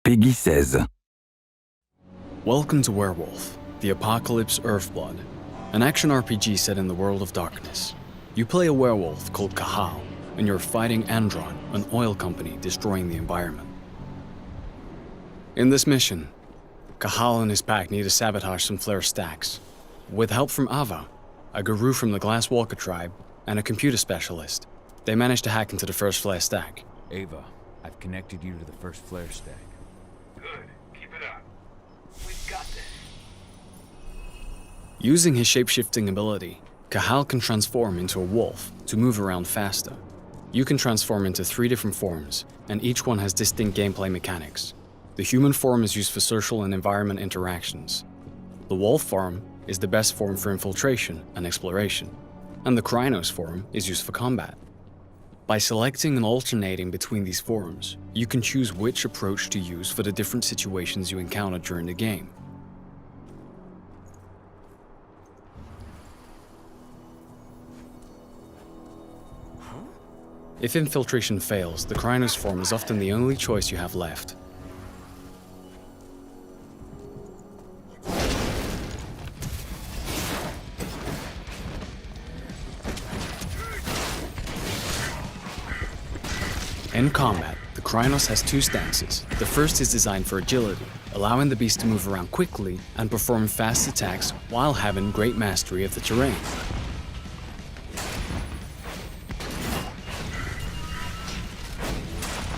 Peggy 16. Welcome to Werewolf, the Apocalypse Earthblood, an action RPG set in the world of darkness. You play a werewolf called Cahal, and you're fighting Andron, an oil company destroying the environment. In this mission, Cahal and his pack need to sabotage some flare stacks. With help from Ava, a guru from the Glasswalker tribe, and a computer specialist, they manage to hack into the first flare stack. Ava, I've connected you to the first flare stack. Good. Keep it up. We've got this. Using his shape-shifting ability, Cahal can transform into a wolf to move around faster. You can transform into 3 different forms, and each one has distinct gameplay mechanics. The human form is used for social and environment interactions. The wolf form is the best form for infiltration and exploration, and the Krynos form is used for combat. By selecting and alternating between these forms, you can choose which approach to use for the different situations you encounter during the game. If infiltration fails, the Krynos form is often the only choice you have left. In combat, the Krynos has 2 stances. The first is designed for agility, allowing the beast to move around quickly and perform fast attacks while having great mastery of the terrain.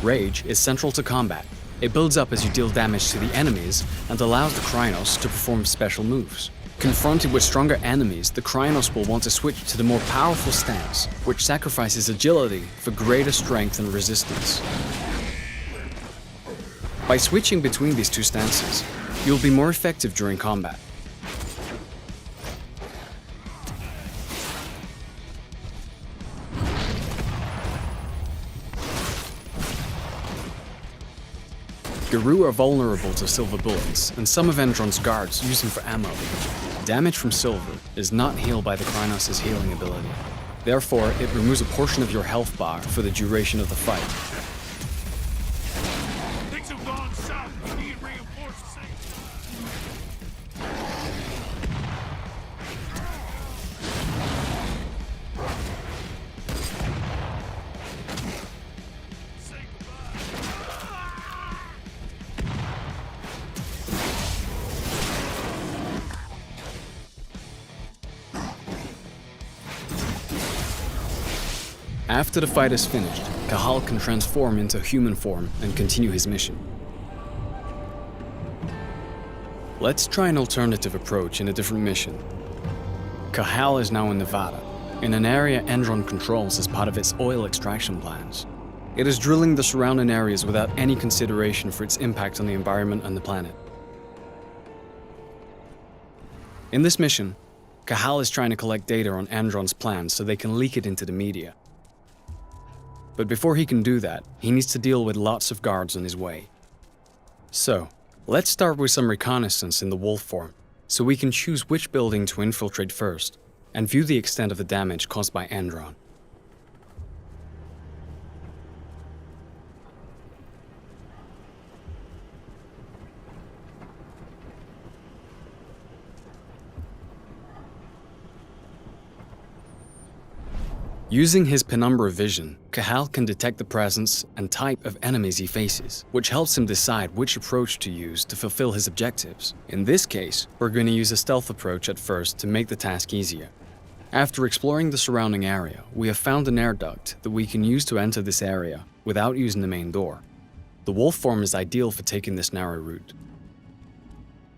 Rage is central to combat. It builds up as you deal damage to the enemies and allows the Krynos to perform special moves. Confronted with stronger enemies, the Krynos will want to switch to the more powerful stance, which sacrifices agility for greater strength and resistance. By switching between these 2 stances, you'll be more effective during combat. Guru are vulnerable to silver bullets, and some of Andron's guards use them for ammo. Damage from silver is not healed by the Krynos' healing ability. Therefore, it removes a portion of your health bar for the duration of the fight. Things have gone south. We need reinforcements. After the fight is finished, Cahal can transform into human form and continue his mission. Let's try an alternative approach in a different mission. Cahal is now in Nevada, in an area Andron controls as part of its oil extraction plans. It is drilling the surrounding areas without any consideration for its impact on the environment and the planet. In this mission, Cahal is trying to collect data on Andron's plans so they can leak it into the media. But before he can do that, he needs to deal with lots of guards on his way. So, let's start with some reconnaissance in the wolf form, so we can choose which building to infiltrate first, and view the extent of the damage caused by Andron. Using his penumbra vision, Cahal can detect the presence and type of enemies he faces, which helps him decide which approach to use to fulfill his objectives. In this case, we're going to use a stealth approach at first to make the task easier. After exploring the surrounding area, we have found an air duct that we can use to enter this area without using the main door. The wolf form is ideal for taking this narrow route.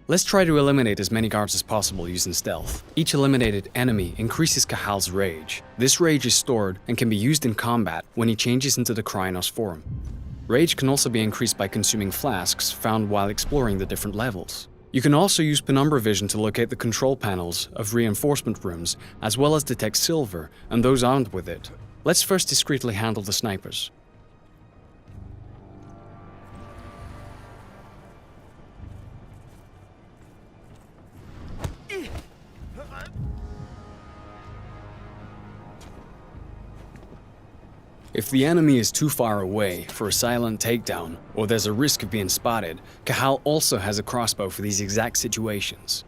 Let's try to eliminate as many guards as possible using stealth. Each eliminated enemy increases Cahal's rage. This rage is stored and can be used in combat when he changes into the Krynos form. Rage can also be increased by consuming flasks found while exploring the different levels. You can also use penumbra vision to locate the control panels of reinforcement rooms, as well as detect silver and those armed with it. Let's first discreetly handle the snipers. If the enemy is too far away for a silent takedown, or there's a risk of being spotted, Cahal also has a crossbow for these exact situations.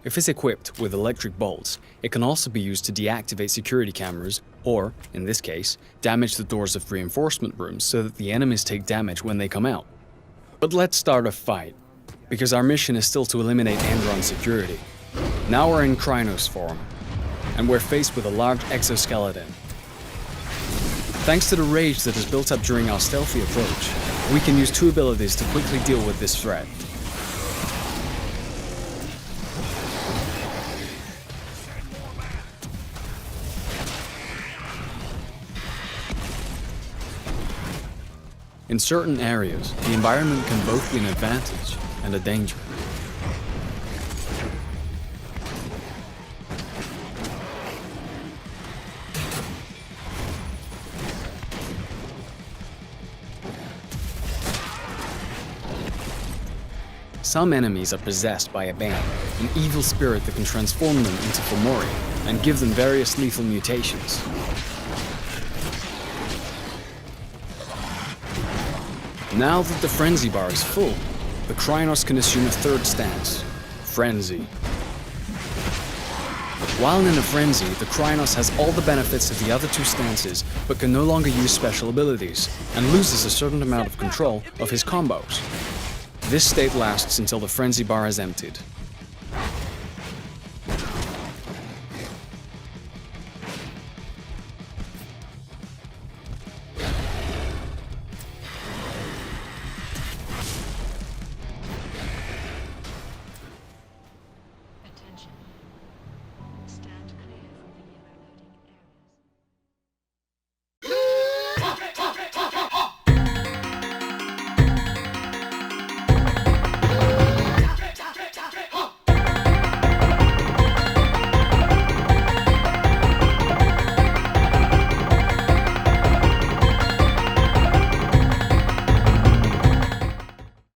If it's equipped with electric bolts, it can also be used to deactivate security cameras, or, in this case, damage the doors of reinforcement rooms so that the enemies take damage when they come out. But let's start a fight, because our mission is still to eliminate Andron security. Now we're in Krynos form, and we're faced with a large exoskeleton. Thanks to the rage that is built up during our stealthy approach, we can use two abilities to quickly deal with this threat. In certain areas, the environment can both be an advantage and a danger. Some enemies are possessed by a bane, an evil spirit that can transform them into Fomori and give them various lethal mutations. Now that the frenzy bar is full, the Krynos can assume a third stance, frenzy. While in a frenzy, the Krynos has all the benefits of the other two stances, but can no longer use special abilities, and loses a certain amount of control of his combos. This state lasts until the frenzy bar is emptied.